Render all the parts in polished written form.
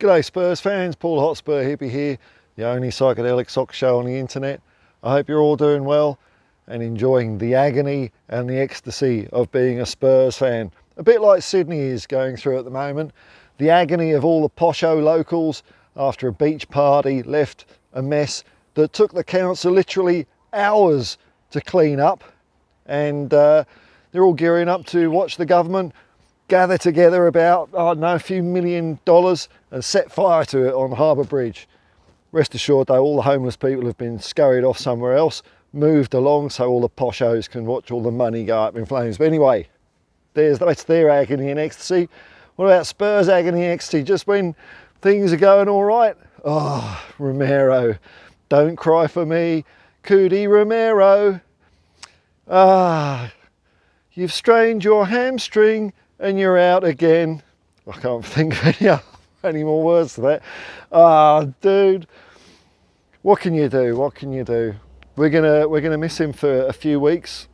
G'day Spurs fans, Paul Hotspur hippie here, the only psychedelic soccer show on the internet. I hope you're all doing well and enjoying the agony and the ecstasy of being a Spurs fan. A bit like Sydney is going through at the moment. The agony of all the posho locals after a beach party left a mess that took the council literally hours to clean up, and they're all gearing up to watch the government gather together about, I don't know, a few $1 million and set fire to it on Harbour Bridge. Rest assured though, all the homeless people have been scurried off somewhere else, moved along so all the poshos can watch all the money go up in flames. But anyway, that's their agony and ecstasy. What about Spurs' agony and ecstasy just when things are going all right? Oh, Romero, don't cry for me, Cootie Romero. You've strained your hamstring and you're out again. I can't think of any more words to that. Dude, what can you do? What can you do? We're gonna miss him for a few weeks.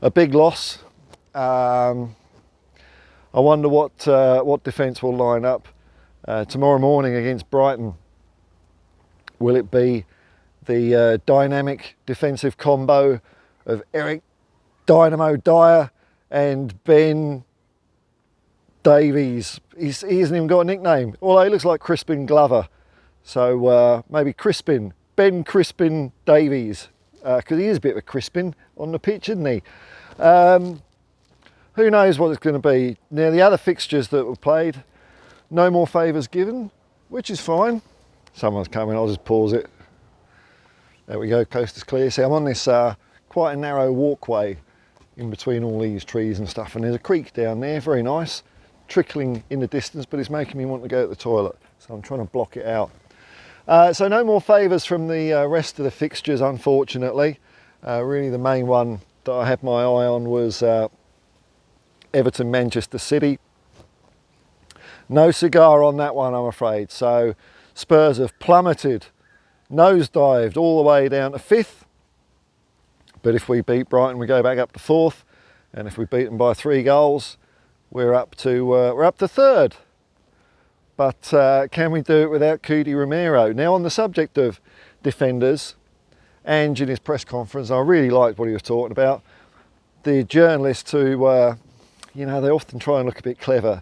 A big loss. I wonder what defence will line up tomorrow morning against Brighton. Will it be the dynamic defensive combo of Eric Dynamo Dyer and Ben Davies? He hasn't even got a nickname, although he looks like Crispin Glover. So maybe Crispin, Ben Crispin Davies, because he is a bit of a Crispin on the pitch, isn't he? Who knows what it's going to be. Now, the other fixtures that were played, no more favours given, which is fine. Someone's coming, I'll just pause it. There we go, coast is clear. See, I'm on this quite a narrow walkway in between all these trees and stuff, and there's a creek down there, very nice, trickling in the distance, but it's making me want to go to the toilet, so I'm trying to block it out. So no more favours from the rest of the fixtures, unfortunately. Really the main one that I had my eye on was Everton Manchester City. No cigar on that one, I'm afraid. So Spurs have plummeted, nosedived all the way down to 5th. But if we beat Brighton, we go back up to 4th, and if we beat them by 3 goals, we're up to 3rd. But can we do it without Cootie Romero? Now, on the subject of defenders, Ange in his press conference, I really liked what he was talking about. The journalists who, they often try and look a bit clever.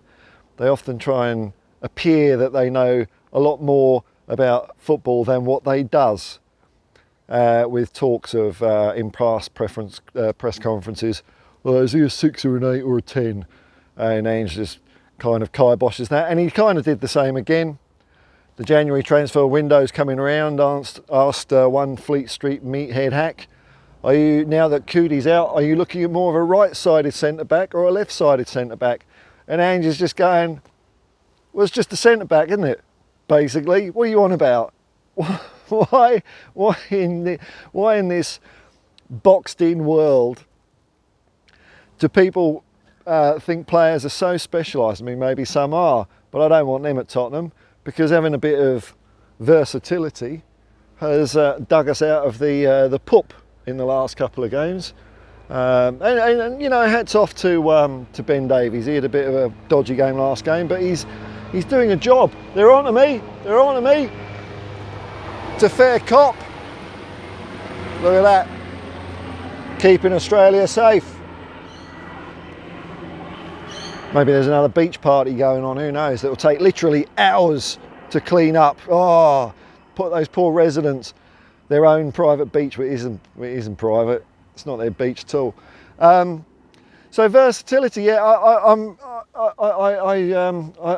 They often try and appear that they know a lot more about football than what they does. With talks of in past press conferences, well, is he a 6 or an 8 or a 10? And Ange just kind of kiboshes that, and he kind of did the same again. The January transfer window's coming around. Asked one Fleet Street meathead hack, are you, now that Cootie's out, are you looking at more of a right-sided centre-back or a left-sided centre-back? And Ange is just going, well, it's just a centre-back, isn't it? Basically, what are you on about? Why in this boxed-in world do people think players are so specialised? I mean, maybe some are, but I don't want them at Tottenham, because having a bit of versatility has dug us out of the pup in the last couple of games. And hats off to Ben Davies. He had a bit of a dodgy game last game, but he's doing a job. They're on to me. They're on to me. It's a fair cop. Look at that. Keeping Australia safe. Maybe there's another beach party going on, who knows? That will take literally hours to clean up. Oh, put those poor residents their own private beach, but it isn't private. It's not their beach at all. So versatility, yeah. I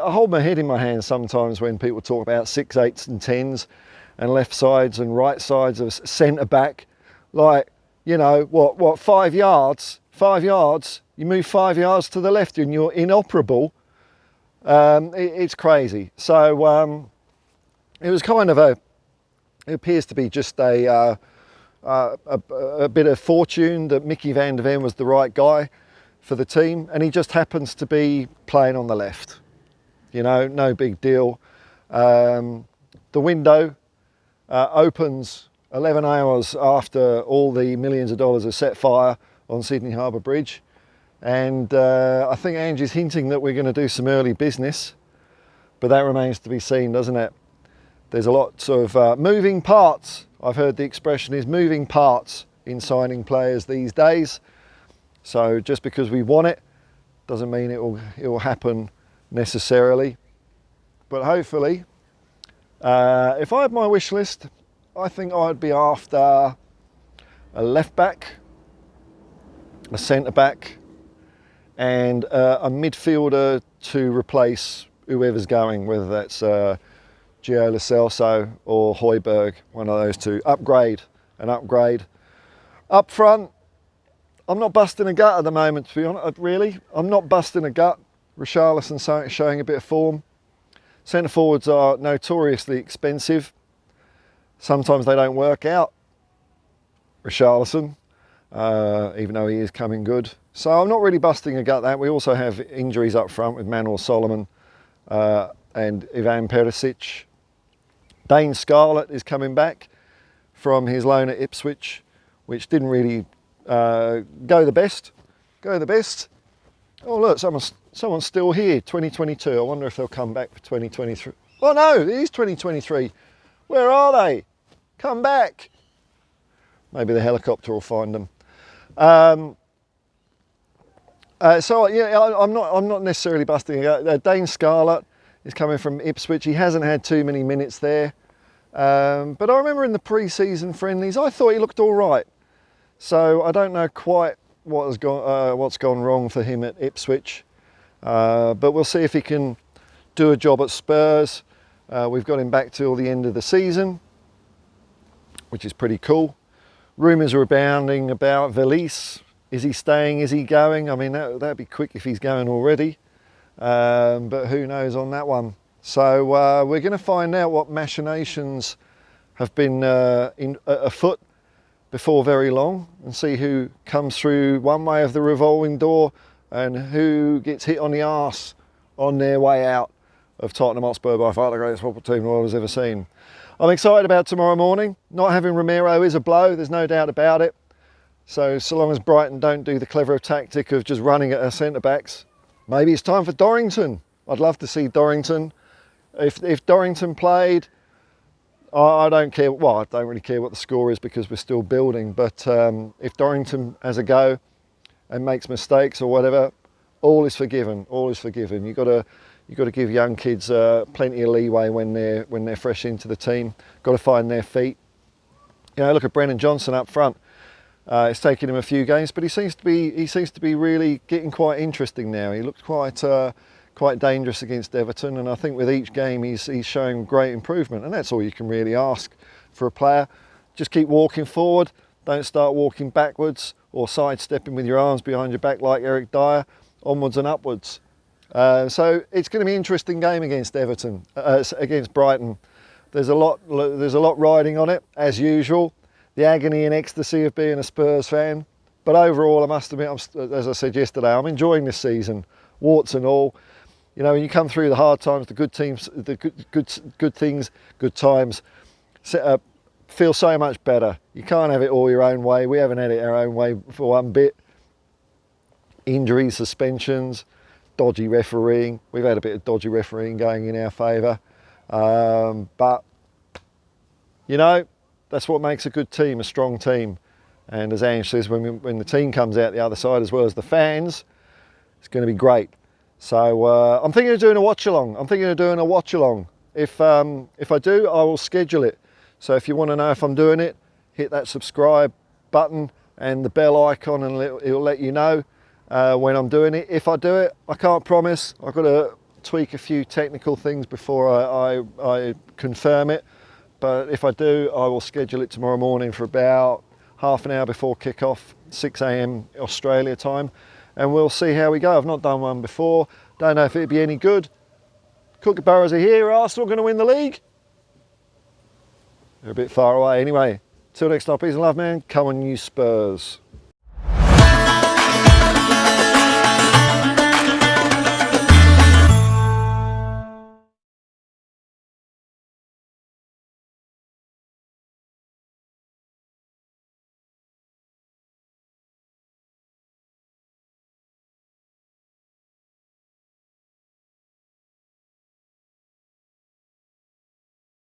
hold my head in my hands sometimes when people talk about 6, 8s and 10s and left sides and right sides of centre back. Like, what 5 yards? 5 yards. You move 5 yards to the left and you're inoperable. It's crazy. So it was kind of it appears to be just a bit of fortune that Mickey van der Ven was the right guy for the team, and he just happens to be playing on the left. No big deal. The window opens 11 hours after all the millions of dollars are set fire on Sydney Harbour Bridge. And I think Ange is hinting that we're going to do some early business. But that remains to be seen, doesn't it? There's a lot of moving parts. I've heard the expression is moving parts in signing players these days. So just because we want it doesn't mean it will happen necessarily. But hopefully, if I had my wish list, I think I'd be after a left back, a centre back, and a midfielder to replace whoever's going, whether that's Gio Lo Celso or Højbjerg, one of those two. An upgrade. Up front, I'm not busting a gut at the moment, to be honest, really. I'm not busting a gut. Richarlison showing a bit of form. Centre forwards are notoriously expensive. Sometimes they don't work out. Richarlison, even though he is coming good. So I'm not really busting a gut that. We also have injuries up front with Manuel Solomon and Ivan Perisic. Dane Scarlett is coming back from his loan at Ipswich, which didn't really go the best. Oh look, someone's still here, 2022. I wonder if they'll come back for 2023. Oh no, it is 2023. Where are they? Come back. Maybe the helicopter will find them. So yeah, I'm not necessarily busting it. Dane Scarlett is coming from Ipswich. He hasn't had too many minutes there, but I remember in the pre-season friendlies, I thought he looked all right. So I don't know quite what's gone wrong for him at Ipswich, but we'll see if he can do a job at Spurs. We've got him back till the end of the season, which is pretty cool. Rumours are abounding about Velise. Is he staying? Is he going? I mean, that'd be quick if he's going already. But who knows on that one. So we're going to find out what machinations have been afoot before very long, and see who comes through one way of the revolving door and who gets hit on the arse on their way out of Tottenham Hotspur by far the greatest football team the world has ever seen. I'm excited about tomorrow morning. Not having Romero is a blow, there's no doubt about it. So long as Brighton don't do the clever tactic of just running at our centre-backs, maybe it's time for Dorrington. I'd love to see Dorrington. If Dorrington played, I don't care. Well, I don't really care what the score is because we're still building. But if Dorrington has a go and makes mistakes or whatever, all is forgiven. All is forgiven. You've got to give young kids plenty of leeway when they're fresh into the team. Got to find their feet. You know, look at Brennan Johnson up front. It's taken him a few games, but he seems to be really getting quite interesting now. He looked quite dangerous against Everton, and I think with each game he's showing great improvement, and that's all you can really ask for a player. Just keep walking forward. Don't start walking backwards or sidestepping with your arms behind your back like Eric Dyer. Onwards and upwards. So it's going to be an interesting game against Everton, against Brighton. There's a lot riding on it as usual. The agony and ecstasy of being a Spurs fan, but overall, I must admit, as I said yesterday, I'm enjoying this season, warts and all. You know, when you come through the hard times, the good teams, the good things, good times, feel so much better. You can't have it all your own way. We haven't had it our own way for one bit. Injuries, suspensions, dodgy refereeing. We've had a bit of dodgy refereeing going in our favour, but you know, that's what makes a good team, a strong team. And as Ange says, when the team comes out the other side as well as the fans, it's going to be great. So I'm thinking of doing a watch along. If I do, I will schedule it. So if you want to know if I'm doing it, hit that subscribe button and the bell icon, and it'll let you know when I'm doing it. If I do it, I can't promise. I've got to tweak a few technical things before I confirm it. But if I do, I will schedule it tomorrow morning for about half an hour before kick-off, 6 a.m. Australia time, and we'll see how we go. I've not done one before. Don't know if it'd be any good. Kookaburras are here. Are Arsenal going to win the league? They're a bit far away. Anyway, till next time, peace and love, man. Come on, you Spurs.